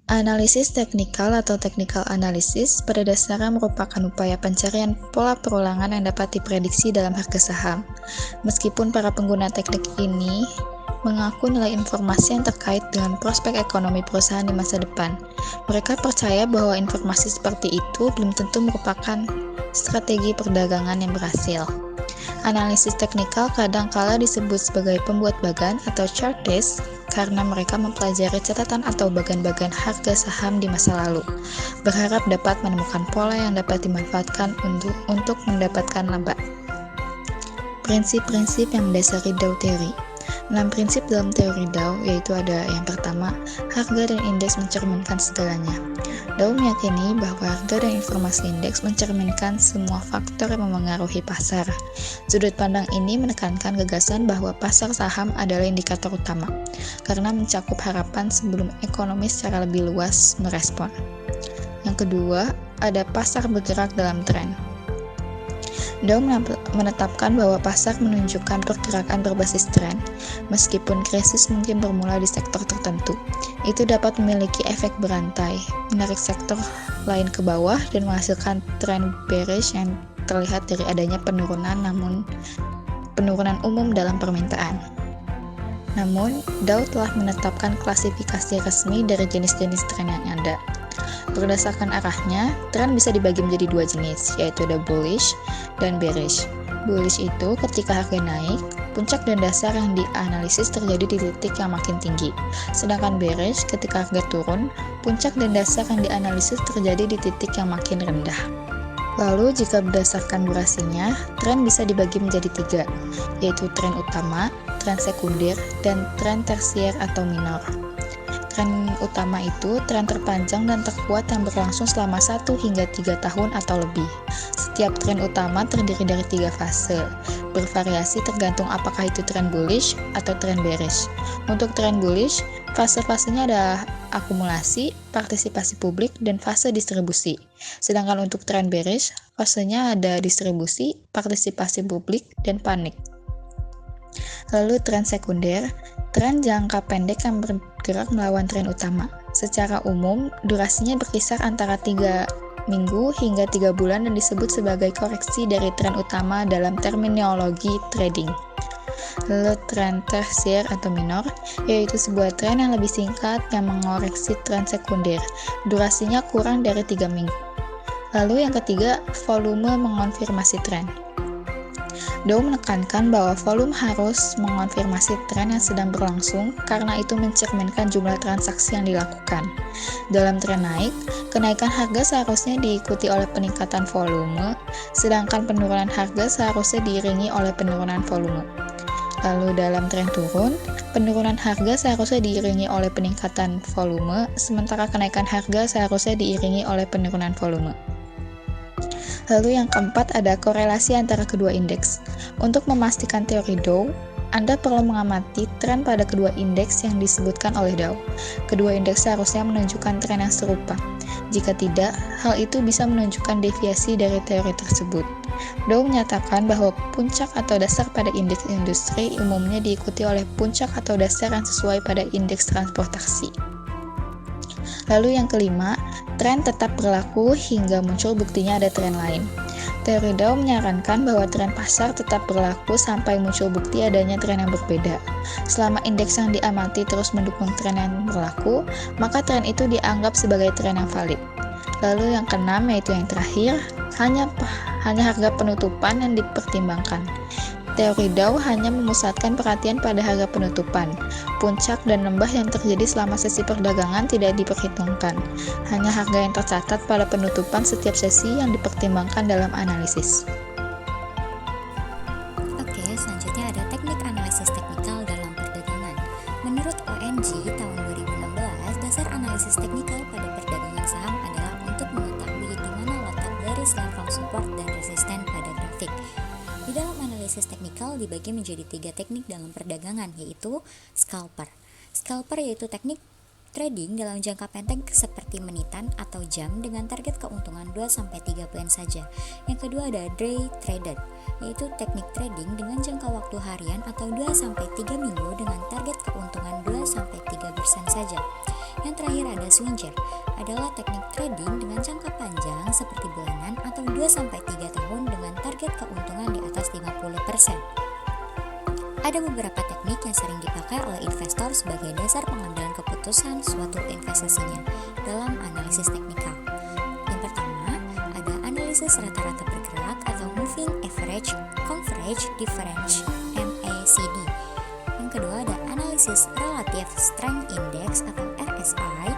Analisis teknikal atau technical analysis pada dasarnya merupakan upaya pencarian pola perulangan yang dapat diprediksi dalam harga saham. Meskipun para pengguna teknik ini mengaku nilai informasi yang terkait dengan prospek ekonomi perusahaan di masa depan, mereka percaya bahwa informasi seperti itu belum tentu merupakan strategi perdagangan yang berhasil. Analisis teknikal kadang-kala disebut sebagai pembuat bagan atau chartist karena mereka mempelajari catatan atau bagan-bagan harga saham di masa lalu, berharap dapat menemukan pola yang dapat dimanfaatkan untuk mendapatkan laba. Prinsip-prinsip yang mendasari Dow Theory. 6 prinsip dalam teori Dow, yaitu ada yang pertama, harga dan indeks mencerminkan segalanya. Dow meyakini bahwa harga dan informasi indeks mencerminkan semua faktor yang memengaruhi pasar. Sudut pandang ini menekankan gagasan bahwa pasar saham adalah indikator utama, karena mencakup harapan sebelum ekonomi secara lebih luas merespon. Yang kedua, ada pasar bergerak dalam tren. Dow menetapkan bahwa pasar menunjukkan pergerakan berbasis tren, meskipun krisis mungkin bermula di sektor tertentu. Itu dapat memiliki efek berantai, menarik sektor lain ke bawah dan menghasilkan tren bearish yang terlihat dari adanya penurunan umum dalam permintaan. Namun, Dow telah menetapkan klasifikasi resmi dari jenis-jenis tren yang ada. Berdasarkan arahnya, tren bisa dibagi menjadi dua jenis, yaitu ada bullish dan bearish. Bullish itu ketika harga naik, puncak dan dasar yang dianalisis terjadi di titik yang makin tinggi. Sedangkan bearish ketika harga turun, puncak dan dasar yang dianalisis terjadi di titik yang makin rendah. Lalu jika berdasarkan durasinya, tren bisa dibagi menjadi tiga, yaitu tren utama, tren sekunder, dan tren tersier atau minor. Tren utama itu tren terpanjang dan terkuat yang berlangsung selama 1 hingga 3 tahun atau lebih. Setiap tren utama terdiri dari 3 fase, bervariasi tergantung apakah itu tren bullish atau tren bearish. Untuk tren bullish, fase-fasenya ada akumulasi, partisipasi publik, dan fase distribusi. Sedangkan untuk tren bearish, fasenya ada distribusi, partisipasi publik, dan panik. Lalu tren sekunder, tren jangka pendek yang bergerak melawan tren utama. Secara umum, durasinya berkisar antara 3 minggu hingga 3 bulan dan disebut sebagai koreksi dari tren utama dalam terminologi trading. Lalu tren tersier atau minor, yaitu sebuah tren yang lebih singkat yang mengoreksi tren sekunder. Durasinya kurang dari 3 minggu. Lalu yang ketiga, volume mengonfirmasi tren. Dow menekankan bahwa volume harus mengonfirmasi tren yang sedang berlangsung karena itu mencerminkan jumlah transaksi yang dilakukan. Dalam tren naik, kenaikan harga seharusnya diikuti oleh peningkatan volume, sedangkan penurunan harga seharusnya diiringi oleh penurunan volume. Lalu dalam tren turun, penurunan harga seharusnya diiringi oleh peningkatan volume, sementara kenaikan harga seharusnya diiringi oleh penurunan volume. Lalu yang keempat ada korelasi antara kedua indeks. Untuk memastikan teori Dow, Anda perlu mengamati tren pada kedua indeks yang disebutkan oleh Dow. Kedua indeks seharusnya menunjukkan tren yang serupa. Jika tidak, hal itu bisa menunjukkan deviasi dari teori tersebut. Dow menyatakan bahwa puncak atau dasar pada indeks industri umumnya diikuti oleh puncak atau dasar yang sesuai pada indeks transportasi. Lalu yang kelima, tren tetap berlaku hingga muncul buktinya ada tren lain. Teori Dow menyarankan bahwa tren pasar tetap berlaku sampai muncul bukti adanya tren yang berbeda. Selama indeks yang diamati terus mendukung tren yang berlaku, maka tren itu dianggap sebagai tren yang valid. Lalu yang keenam, yaitu yang terakhir, hanya harga penutupan yang dipertimbangkan. Teori Dow hanya memusatkan perhatian pada harga penutupan. Puncak dan lembah yang terjadi selama sesi perdagangan tidak diperhitungkan. Hanya harga yang tercatat pada penutupan setiap sesi yang dipertimbangkan dalam analisis. Oke, selanjutnya ada teknik analisis teknikal dalam perdagangan. Menurut ONG tahun 2016, dasar analisis teknikal pada perdagangan saham adalah untuk mengetahui di mana letak garis level support dan resisten pada grafik. Di dalam analisis teknikal dibagi menjadi 3 teknik dalam perdagangan, yaitu scalper. Scalper yaitu teknik trading dalam jangka pendek seperti menitan atau jam dengan target keuntungan 2-3 poin saja. Yang kedua ada day trader, yaitu teknik trading dengan jangka waktu harian atau 2-3 minggu dengan target keuntungan 2-3% saja. Yang terakhir ada Swinger adalah teknik trading dengan jangka panjang seperti bulanan atau 2-3 tahun dengan target keuntungan di atas 50%. Ada beberapa teknik yang sering dipakai oleh investor sebagai dasar pengambilan keputusan suatu investasinya dalam analisis teknikal. Yang pertama, ada analisis rata-rata bergerak atau Moving Average Convergence Difference (MACD). Yang kedua ada analisis Relative Strength Index atau RSI,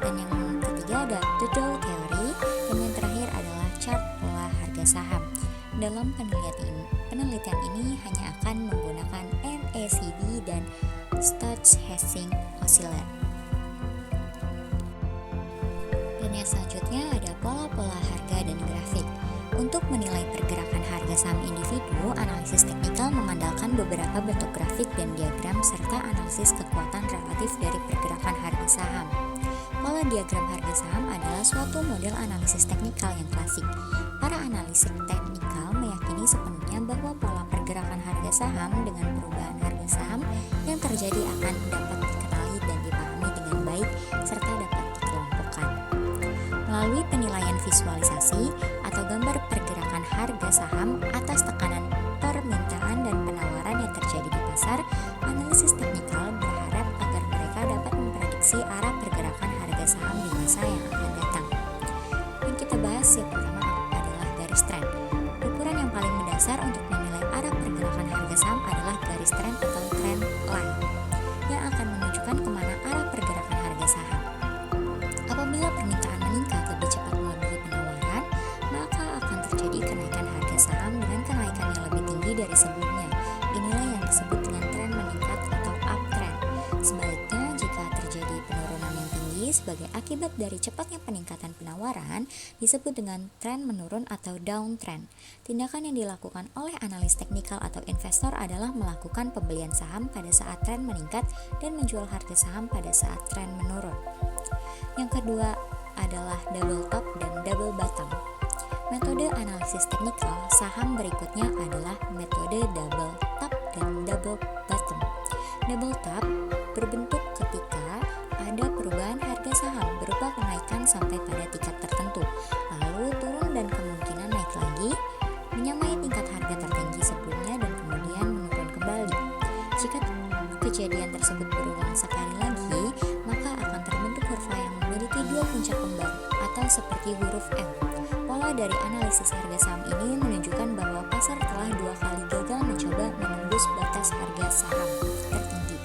dan yang ketiga ada the Dow Theory, dan yang terakhir adalah chart pola harga saham. Dalam penelitian ini hanya akan menggunakan MACD dan Stochastic Oscillator. Dan yang selanjutnya ada pola-pola harga dan grafik. Untuk menilai pergerakan harga saham individu, analisis teknikal mengandalkan beberapa bentuk grafik dan diagram serta analisis kekuatan relatif dari pergerakan harga saham. Pola diagram harga saham adalah suatu model analisis teknikal yang klasik. Para analisis teknikal meyakini sepenuhnya bahwa pola pergerakan harga saham dengan perubahan harga saham yang terjadi akan dapat dikenali dan dipahami dengan baik serta dapat dikelompokkan. Melalui penilaian visualisasi atau gambar pergerakan harga saham atas tekanan permintaan dan penawaran yang terjadi di pasar, analisis teknikal berharap agar mereka dapat memprediksi arah pergerakan harga saham di masa yang akan datang. Yang kita bahas yang pertama adalah garis tren. Ukuran yang paling mendasar untuk menilai arah pergerakan harga saham adalah garis tren atau trend line yang akan menunjukkan kemana arah pergerakan harga saham. Apabila permintaan meningkat lebih cepat melebihi penawaran, maka akan terjadi kenaikan harga saham dengan kenaikan yang lebih tinggi dari sebelumnya. Inilah yang disebut dengan tren meningkat atau uptrend. Sebaliknya, jika terjadi penurunan yang tinggi sebagai akibat dari cepatnya peningkatan penawaran, disebut dengan tren menurun atau downtrend. Tindakan yang dilakukan oleh analis teknikal atau investor adalah melakukan pembelian saham pada saat tren meningkat dan menjual harga saham pada saat tren menurun. Yang kedua adalah double top dan double bottom. Metode analisis teknikal saham berikutnya adalah metode double top dan double bottom. Double top berbentuk ketika ada perubahan harga saham berupa kenaikan sampai pada tingkat tertentu, lalu turun dan kemungkinan naik lagi, menyamai tingkat harga tertinggi sebelumnya dan kemudian menurun kembali. Jika kejadian tersebut berulang sekali lagi, maka akan terbentuk kurva yang memiliki dua puncak kembar atau seperti huruf M. Pola dari analisis harga saham ini menunjukkan bahwa pasar telah dua kali gagal mencoba menembus batas harga saham tertinggi.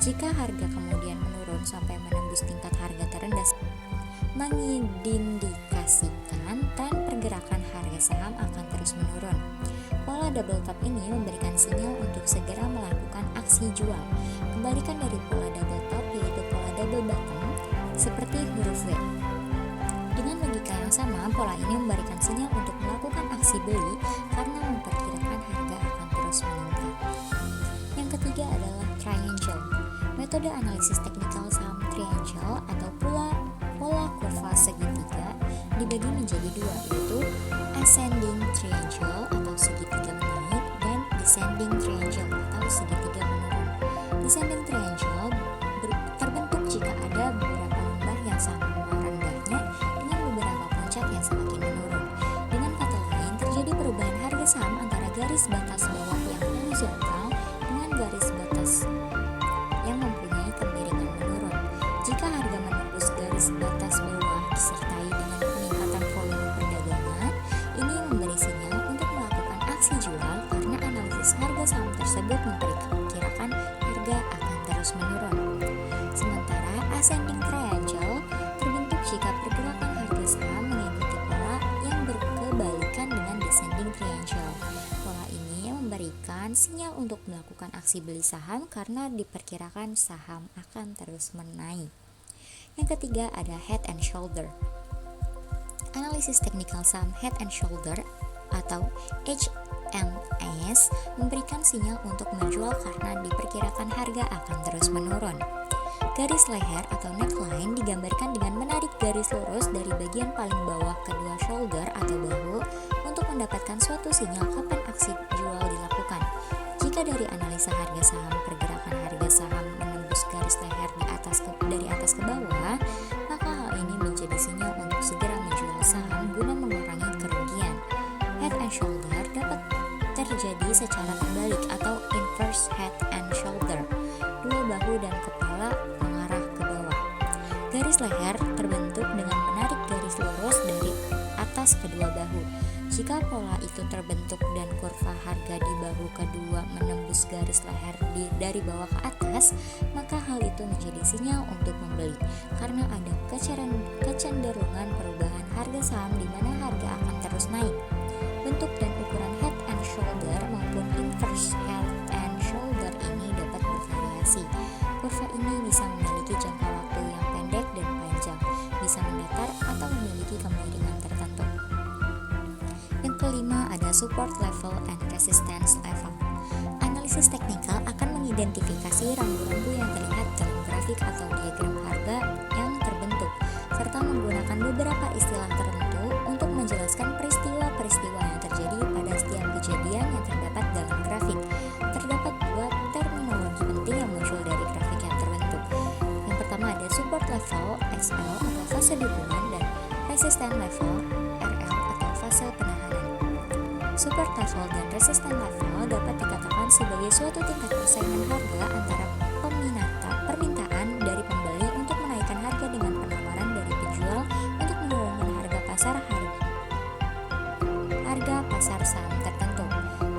Jika harga kemudian menurun sampai menembus tingkat harga terendah, mengindikasikan tren pergerakan harga saham akan terus menurun. Pola double top ini memberikan sinyal untuk segera melakukan aksi jual. Kebalikan dari pola double top yaitu pola double bottom seperti huruf W. Dengan logika yang sama, pola ini memberikan sinyal untuk melakukan aksi beli karena memperkirakan harga akan terus meningkat. Yang ketiga adalah triangle. Metode analisis teknikal saham triangle atau pola kurva segitiga dibagi menjadi dua, yaitu ascending triangle atau segitiga menaik dan descending triangle atau segitiga menurun. Descending triangle terbentuk jika ada beberapa lembah yang sama rendahnya dengan beberapa puncak yang semakin menurun. Dengan kata lain, terjadi perubahan harga saham antara garis batas bawah yang horizontal dengan garis batas yang mempunyai kemiringan menurun. Jika harga menembus garis batas bawah disertai dengan peningkatan volume perdagangan, ini memberi sinyal untuk melakukan aksi jual karena analisis harga saham tersebut memperkirakan harga akan terus menurun. Sementara ascending triangle terbentuk jika pergerakan harga saham mengikuti pola yang berkebalikan dengan descending triangle. Pola ini memberikan sinyal untuk melakukan aksi beli saham karena diperkirakan saham akan terus menaik. Yang ketiga ada head and shoulder. Analisis teknikal saham head and shoulder atau HNS memberikan sinyal untuk menjual karena diperkirakan harga akan terus menurun. Garis leher atau neckline digambarkan dengan menarik garis lurus dari bagian paling bawah kedua shoulder atau bahu untuk mendapatkan suatu sinyal kapan aksi jual dilakukan. Jika dari analisa harga saham pergerakan harga saham menembus garis leher dari atas ke bawah, secara terbalik atau inverse head and shoulder. Dua bahu dan kepala mengarah ke bawah. Garis leher terbentuk dengan menarik garis lurus dari atas kedua bahu. Jika pola itu terbentuk dan kurva harga di bahu kedua menembus garis leher dari bawah ke atas, maka hal itu menjadi sinyal untuk membeli karena ada kecenderungan perubahan harga saham di mana harga akan terus naik. Bentuk dan ukuran head and shoulder maupun inverse head and shoulder ini dapat bervariasi. Kurva ini bisa memiliki jangka waktu yang pendek dan panjang, bisa mendatar atau memiliki kemiringan tertentu. Yang kelima ada support level and resistance level. Analisis teknikal akan mengidentifikasi rambu-rambu yang terlihat dalam grafik atau diagram harga yang terbentuk, serta menggunakan beberapa istilah tertentu untuk menjelaskan peristiwa-peristiwa yang terjadi pada setiap kejadian yang terdapat dalam grafik. Terdapat dua terminologi penting yang muncul dari grafik yang terbentuk. Yang pertama ada support level (SL) atau fase dukungan dan resistance level (RL) atau fase penahanan. Support level dan resistance level dapat dikatakan sebagai suatu tingkat persaingan harga antara permintaan dari pembeli untuk menaikkan harga dengan penawaran dari penjual untuk menurunkan harga pasar saham tertentu.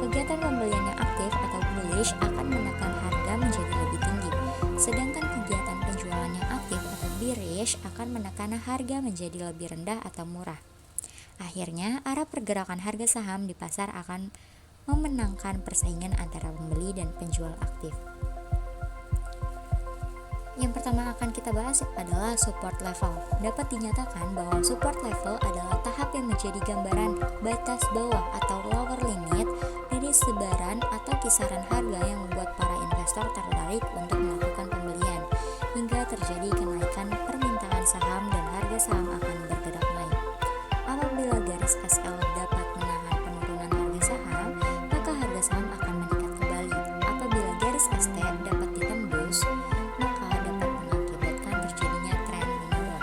Kegiatan pembelian yang aktif atau bullish akan menekan harga menjadi lebih tinggi, sedangkan kegiatan penjualan yang aktif atau bearish akan menekan harga menjadi lebih rendah atau murah. Akhirnya, arah pergerakan harga saham di pasar akan memenangkan persaingan antara pembeli dan penjual aktif. Yang pertama akan kita bahas adalah support level. Dapat dinyatakan bahwa support level adalah tahap yang menjadi gambaran batas bawah atau lower limit dari sebaran atau kisaran harga yang membuat para investor tertarik untuk melakukan pembelian, hingga terjadi kenaikan permintaan saham dan harga saham akan bergerak naik. Apabila garis SL dapat menahan penurunan harga saham, maka harga saham akan meningkat kembali. Apabila garis ST dapat ditembus, maka dapat mengakibatkan terjadinya tren menurun.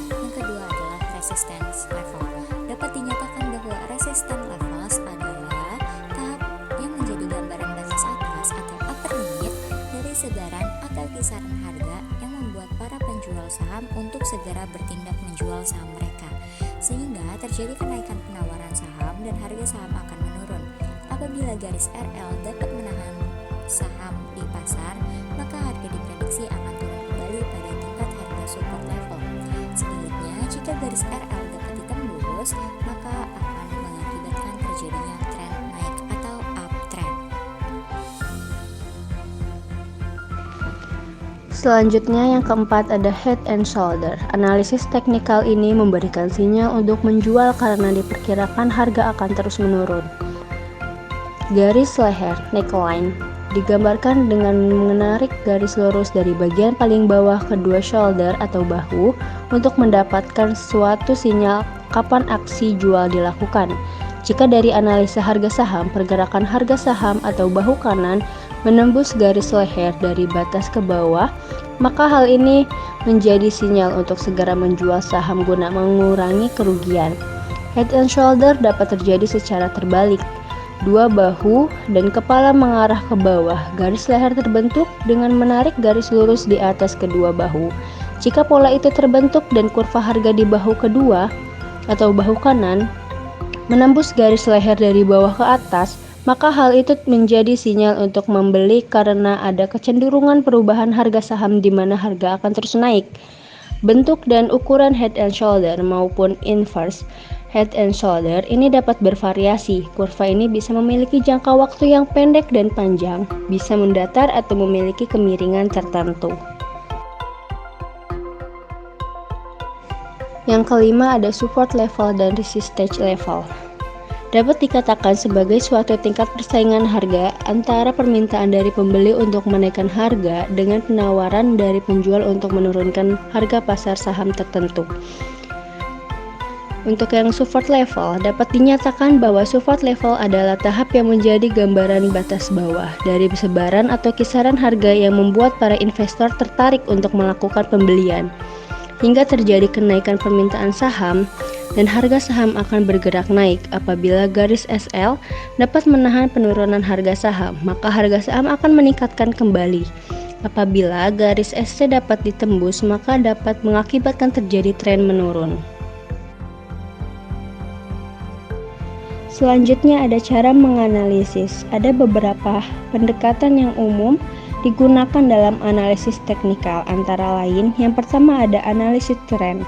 Yang kedua adalah resistance level. Dapat dinyatakan bahwa resistance levels adalah tahap yang menjadi gambaran batas atas atau upper limit dari sebaran atau kisaran harga yang membuat para penjual saham untuk segera bertindak menjual saham mereka, sehingga terjadi kenaikan penawaran saham dan harga saham akan menurun. Apabila garis RL dapat menahan saham di pasar, maka harga diprediksi akan turun kembali pada tingkat harga support level. Sebaliknya, jika garis RL dapat ditembus, maka akan mengakibatkan terjadinya tren naik atau uptrend. Selanjutnya yang keempat ada head and shoulder. Analisis teknikal ini memberikan sinyal untuk menjual karena diperkirakan harga akan terus menurun. Garis leher neckline digambarkan dengan menarik garis lurus dari bagian paling bawah kedua shoulder atau bahu untuk mendapatkan suatu sinyal kapan aksi jual dilakukan. Jika dari analisa harga saham, pergerakan harga saham atau bahu kanan menembus garis leher dari batas ke bawah, maka hal ini menjadi sinyal untuk segera menjual saham guna mengurangi kerugian. Head and shoulder dapat terjadi secara terbalik. Dua bahu dan kepala mengarah ke bawah, garis leher terbentuk dengan menarik garis lurus di atas kedua bahu. Jika pola itu terbentuk dan kurva harga di bahu kedua atau bahu kanan menembus garis leher dari bawah ke atas, maka hal itu menjadi sinyal untuk membeli karena ada kecenderungan perubahan harga saham di mana harga akan terus naik. Bentuk dan ukuran head and shoulder maupun inverse head and shoulder ini dapat bervariasi. Kurva ini bisa memiliki jangka waktu yang pendek dan panjang, bisa mendatar atau memiliki kemiringan tertentu. Yang kelima ada support level dan resistance level. Dapat dikatakan sebagai suatu tingkat persaingan harga antara permintaan dari pembeli untuk menaikkan harga dengan penawaran dari penjual untuk menurunkan harga pasar saham tertentu. Untuk yang support level, dapat dinyatakan bahwa support level adalah tahap yang menjadi gambaran batas bawah dari sebaran atau kisaran harga yang membuat para investor tertarik untuk melakukan pembelian. hingga terjadi kenaikan permintaan saham, dan harga saham akan bergerak naik. Apabila garis SL dapat menahan penurunan harga saham, maka harga saham akan meningkatkan kembali. Apabila garis SC dapat ditembus, maka dapat mengakibatkan terjadi tren menurun. Selanjutnya ada cara menganalisis. Ada beberapa pendekatan yang umum digunakan dalam analisis teknikal, antara lain yang pertama ada analisis tren,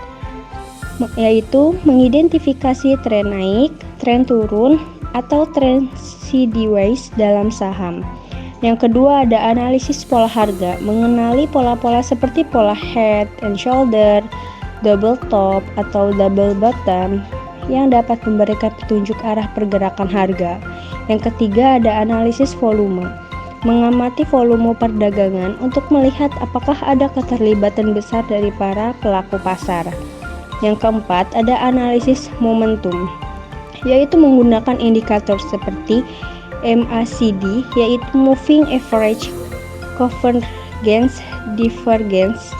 yaitu mengidentifikasi tren naik, tren turun, atau tren sideways dalam saham. Yang kedua ada analisis pola harga, mengenali pola-pola seperti pola head and shoulder, double top, atau double bottom yang dapat memberikan petunjuk arah pergerakan harga. Yang ketiga ada analisis volume, mengamati volume perdagangan untuk melihat apakah ada keterlibatan besar dari para pelaku pasar. Yang keempat ada analisis momentum, yaitu menggunakan indikator seperti MACD, yaitu Moving Average Convergence Divergence,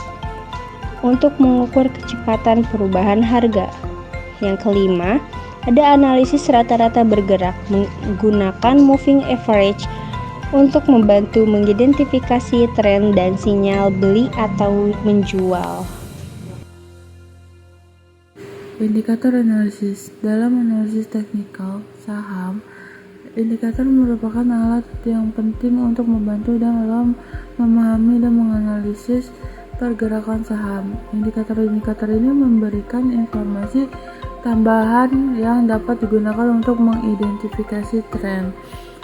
untuk mengukur kecepatan perubahan harga. Yang kelima, ada analisis rata-rata bergerak, menggunakan moving average untuk membantu mengidentifikasi tren dan sinyal beli atau menjual. Indikator analisis. Dalam analisis teknikal saham, indikator merupakan alat yang penting untuk membantu dalam memahami dan menganalisis pergerakan saham. Indikator-indikator ini memberikan informasi tambahan yang dapat digunakan untuk mengidentifikasi tren,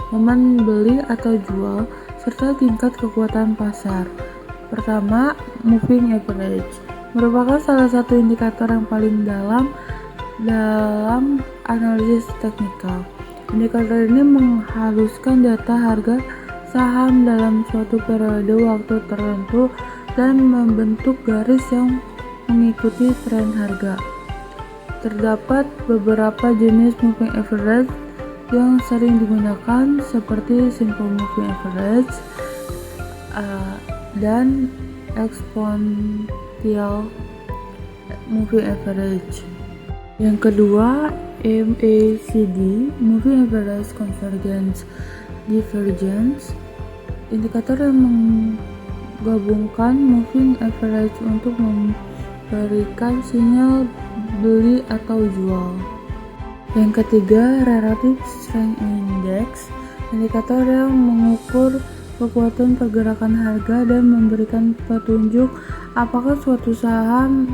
momen beli atau jual, serta tingkat kekuatan pasar. Pertama, moving average merupakan salah satu indikator yang paling dalam analisis teknikal. Indikator ini menghaluskan data harga saham dalam suatu periode waktu tertentu dan membentuk garis yang mengikuti tren harga. Terdapat beberapa jenis moving average yang sering digunakan seperti simple moving average dan exponential moving average. Yang kedua, MACD, moving average convergence divergence, indikator yang menggabungkan moving average untuk memberikan sinyal beli atau jual. Yang ketiga, relative strength index, indikator yang mengukur kekuatan pergerakan harga dan memberikan petunjuk apakah suatu saham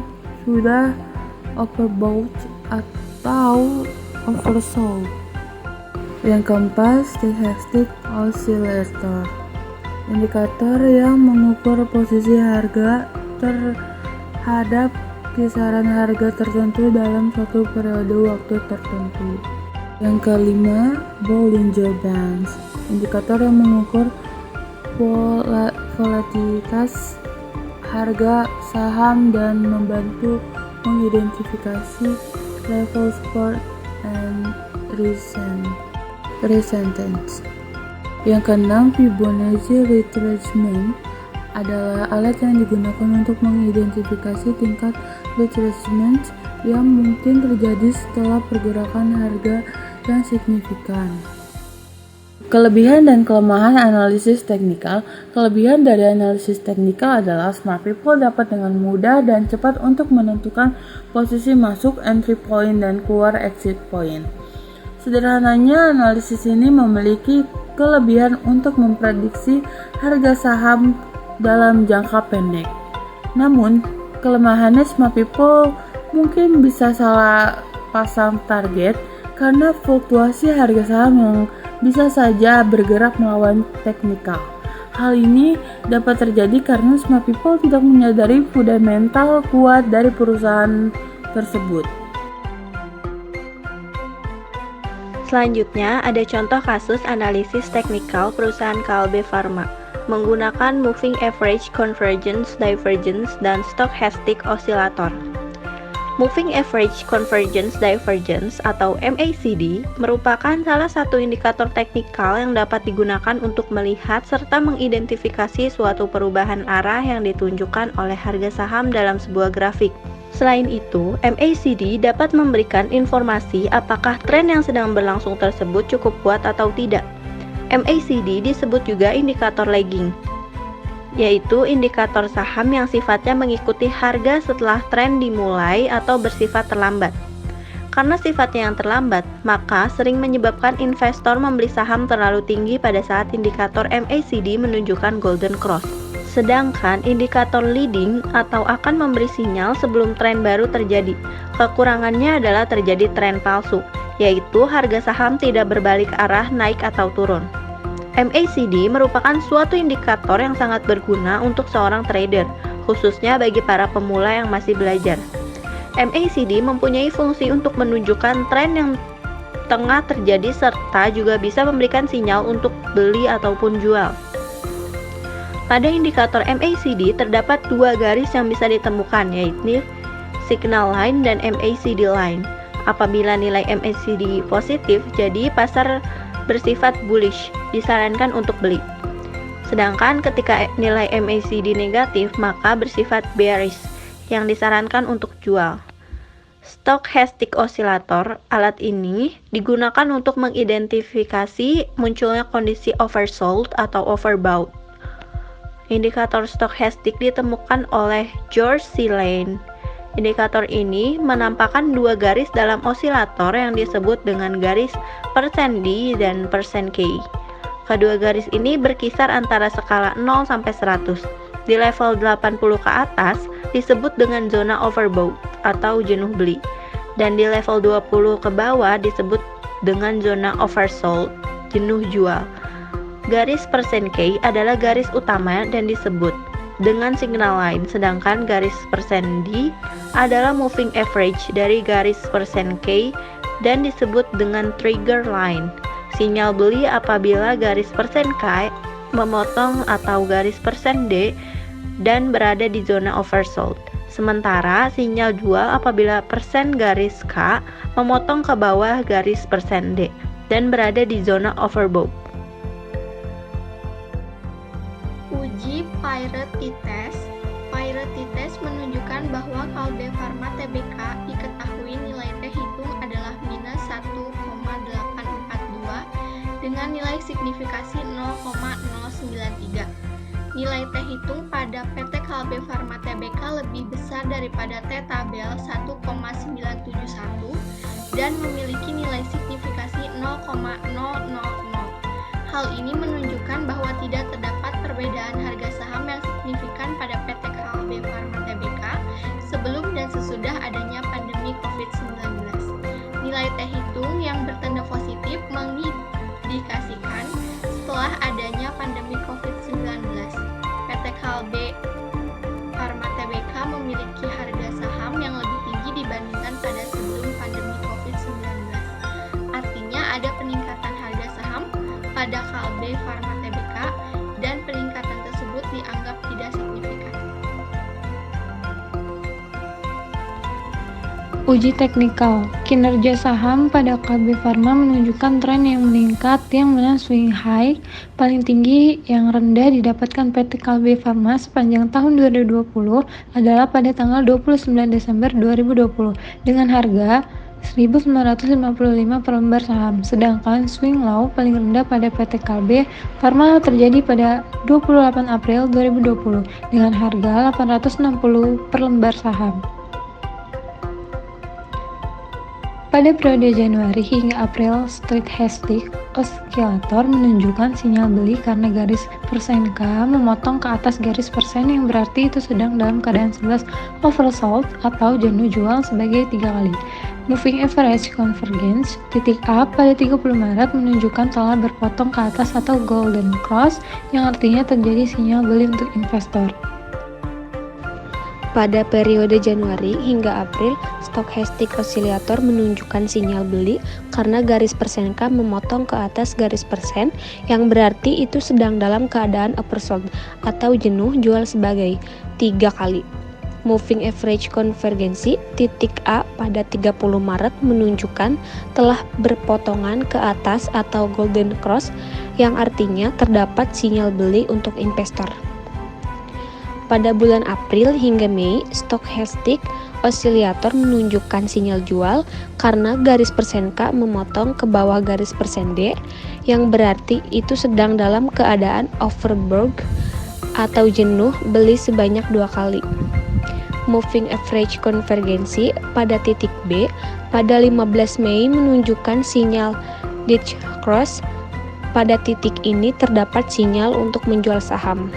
sudah overbought atau oversold. Yang keempat, stochastic oscillator, indikator yang mengukur posisi harga terhadap kisaran harga tertentu dalam suatu periode waktu tertentu. Yang kelima, Bollinger Bands, indikator yang mengukur volatilitas harga saham dan membantu mengidentifikasi level support and resistance. Yang keenam, Fibonacci retracement adalah alat yang digunakan untuk mengidentifikasi tingkat retracement yang mungkin terjadi setelah pergerakan harga yang signifikan. Kelebihan dan kelemahan analisis teknikal. Kelebihan dari analisis teknikal adalah smart people dapat dengan mudah dan cepat untuk menentukan posisi masuk entry point dan keluar exit point. Sederhananya, analisis ini memiliki kelebihan untuk memprediksi harga saham dalam jangka pendek. Namun, kelemahannya smart people mungkin bisa salah pasang target karena fluktuasi harga saham yang bisa saja bergerak melawan teknikal. Hal ini dapat terjadi karena smart people tidak menyadari fundamental kuat dari perusahaan tersebut. Selanjutnya ada contoh kasus analisis teknikal perusahaan Kalbe Pharma menggunakan moving average convergence divergence dan stochastic oscillator. Moving Average Convergence Divergence atau MACD merupakan salah satu indikator teknikal yang dapat digunakan untuk melihat serta mengidentifikasi suatu perubahan arah yang ditunjukkan oleh harga saham dalam sebuah grafik. Selain itu, MACD dapat memberikan informasi apakah tren yang sedang berlangsung tersebut cukup kuat atau tidak. MACD disebut juga indikator lagging, yaitu indikator saham yang sifatnya mengikuti harga setelah tren dimulai atau bersifat terlambat. Karena sifatnya yang terlambat, maka sering menyebabkan investor membeli saham terlalu tinggi pada saat indikator MACD menunjukkan golden cross. Sedangkan indikator leading atau akan memberi sinyal sebelum tren baru terjadi. Kekurangannya adalah terjadi tren palsu, yaitu harga saham tidak berbalik arah naik atau turun. MACD merupakan suatu indikator yang sangat berguna untuk seorang trader, khususnya bagi para pemula yang masih belajar. MACD mempunyai fungsi untuk menunjukkan tren yang tengah terjadi serta juga bisa memberikan sinyal untuk beli ataupun jual. Pada indikator MACD terdapat dua garis yang bisa ditemukan, yaitu signal line dan MACD line. Apabila nilai MACD positif, jadi pasar bersifat bullish, disarankan untuk beli. Sedangkan ketika nilai MACD negatif, maka bersifat bearish, yang disarankan untuk jual. Stochastic oscillator, alat ini digunakan untuk mengidentifikasi munculnya kondisi oversold atau overbought. Indikator stochastic ditemukan oleh George C. Lane. Indikator ini menampakkan dua garis dalam osilator yang disebut dengan garis persen D dan persen K. Kedua garis ini berkisar antara skala 0 sampai 100. Di level 80 ke atas disebut dengan zona overbought atau jenuh beli. Dan di level 20 ke bawah disebut dengan zona oversold, jenuh jual. Garis persen K adalah garis utama dan disebut dengan signal line, sedangkan garis persen D adalah moving average dari garis persen K dan disebut dengan trigger line. Sinyal beli apabila garis persen K memotong atau garis persen D dan berada di zona oversold. Sementara sinyal jual apabila persen garis K memotong ke bawah garis persen D dan berada di zona overbought. Uji Parity Test. Parity Test menunjukkan bahwa Kalbe Pharma Tbk diketahui nilai T hitung adalah minus 1,842 dengan nilai signifikasi 0,093. Nilai T hitung pada PT Kalbe Pharma Tbk lebih besar daripada T tabel 1,971 dan memiliki nilai signifikasi 0,000. Hal ini menunjukkan bahwa tidak terdapat perbedaan harga saham yang signifikan pada PT Kalbe Pharma Tbk sebelum dan sesudah adanya pandemi COVID-19. Nilai T hitung yang bertanda positif mengindikasikan setelah adanya pandemi COVID-19. PT Kalbe Pharma Tbk memiliki harga saham yang lebih tinggi dibandingkan pada sebelum pandemi COVID-19. Artinya ada peningkatan harga saham pada Kalbe Pharma Tbk dan peningkatan tersebut dianggap tidak signifikan. Uji teknikal, kinerja saham pada Kalbe Pharma menunjukkan tren yang meningkat yang mana swing high paling tinggi yang rendah didapatkan PT Kalbe Pharma sepanjang tahun 2020 adalah pada tanggal 29 Desember 2020 dengan harga 1.955 per lembar saham, sedangkan swing low paling rendah pada PT Kalbe Pharma terjadi pada 28 April 2020 dengan harga 860 per lembar saham. Pada periode Januari hingga April, stochastic oscillator menunjukkan sinyal beli karena garis persen K memotong ke atas garis persen yang berarti itu sedang dalam keadaan 11 oversold atau jenuh jual sebagai 3 kali. Moving average convergence titik A pada 30 Maret menunjukkan telah berpotong ke atas atau golden cross yang artinya terjadi sinyal beli untuk investor. Pada periode Januari hingga April, stochastic oscillator menunjukkan sinyal beli karena garis persen K memotong ke atas garis persen yang berarti itu sedang dalam keadaan oversold atau jenuh jual sebagai 3 kali. Moving Average Konvergensi titik A pada 30 Maret menunjukkan telah berpotongan ke atas atau Golden Cross, yang artinya terdapat sinyal beli untuk investor. Pada bulan April hingga Mei, Stochastic Oscillator menunjukkan sinyal jual karena garis persen K memotong ke bawah garis persen D, yang berarti itu sedang dalam keadaan overbought atau jenuh beli sebanyak 2 kali. Moving Average Konvergensi pada titik B pada 15 Mei menunjukkan sinyal Dutch Cross. Pada titik ini terdapat sinyal untuk menjual saham.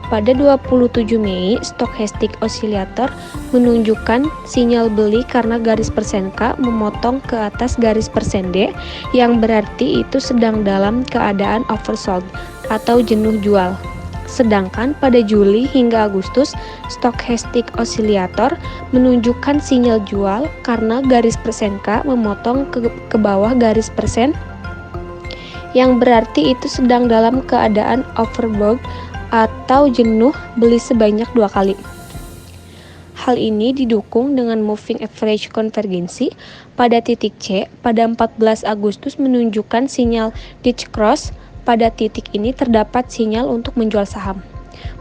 Pada 27 Mei, Stochastic Oscillator menunjukkan sinyal beli karena garis persen K memotong ke atas garis persen D, yang berarti itu sedang dalam keadaan oversold atau jenuh jual. Sedangkan pada Juli hingga Agustus, Stochastic Oscillator menunjukkan sinyal jual karena garis persen K memotong ke bawah garis persen, yang berarti itu sedang dalam keadaan overbought atau jenuh beli sebanyak 2 kali. Hal ini didukung dengan Moving Average Konvergensi pada titik C pada 14 Agustus menunjukkan sinyal Dutch Cross. Pada titik ini terdapat sinyal untuk menjual saham.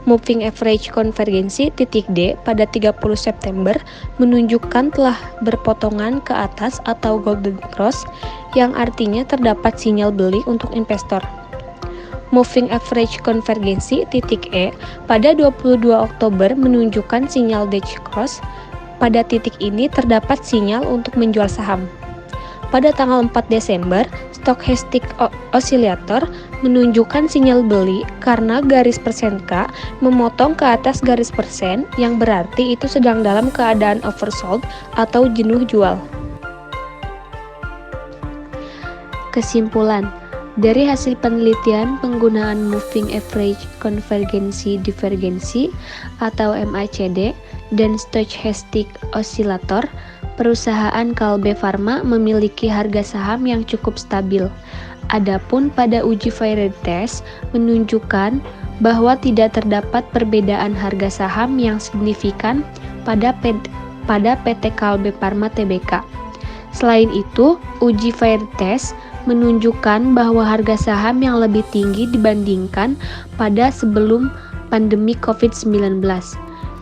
Moving Average Konvergensi titik D pada 30 September menunjukkan telah berpotongan ke atas atau Golden Cross, yang artinya terdapat sinyal beli untuk investor. Moving Average Konvergensi titik E pada 22 Oktober menunjukkan sinyal Dutch Cross. Pada titik ini terdapat sinyal untuk menjual saham. Pada tanggal 4 Desember, Stochastic Oscillator menunjukkan sinyal beli karena garis persen K memotong ke atas garis persen, yang berarti itu sedang dalam keadaan oversold atau jenuh jual. Kesimpulan, dari hasil penelitian penggunaan Moving Average Konvergensi Divergensi atau MACD dan Stochastic Oscillator, perusahaan Kalbe Farma memiliki harga saham yang cukup stabil. Adapun pada uji variety test menunjukkan bahwa tidak terdapat perbedaan harga saham yang signifikan pada PT Kalbe Farma Tbk. Selain itu, uji variety test menunjukkan bahwa harga saham yang lebih tinggi dibandingkan pada sebelum pandemi COVID-19.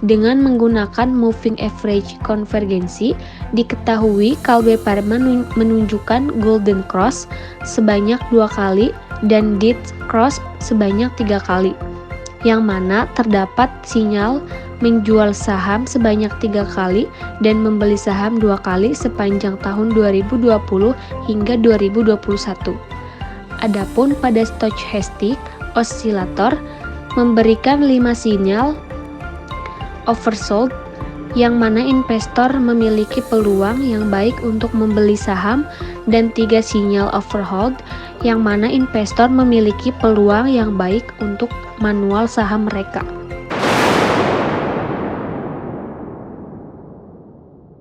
Dengan menggunakan Moving Average Konvergensi, diketahui Kalbe Farma menunjukkan Golden Cross sebanyak 2 kali dan Dutch Cross sebanyak 3 kali, yang mana terdapat sinyal menjual saham sebanyak 3 kali dan membeli saham 2 kali sepanjang tahun 2020 hingga 2021. Adapun pada Stochastic Oscillator memberikan 5 sinyal oversold, yang mana investor memiliki peluang yang baik untuk membeli saham, dan 3 sinyal overhold, yang mana investor memiliki peluang yang baik untuk manual saham mereka.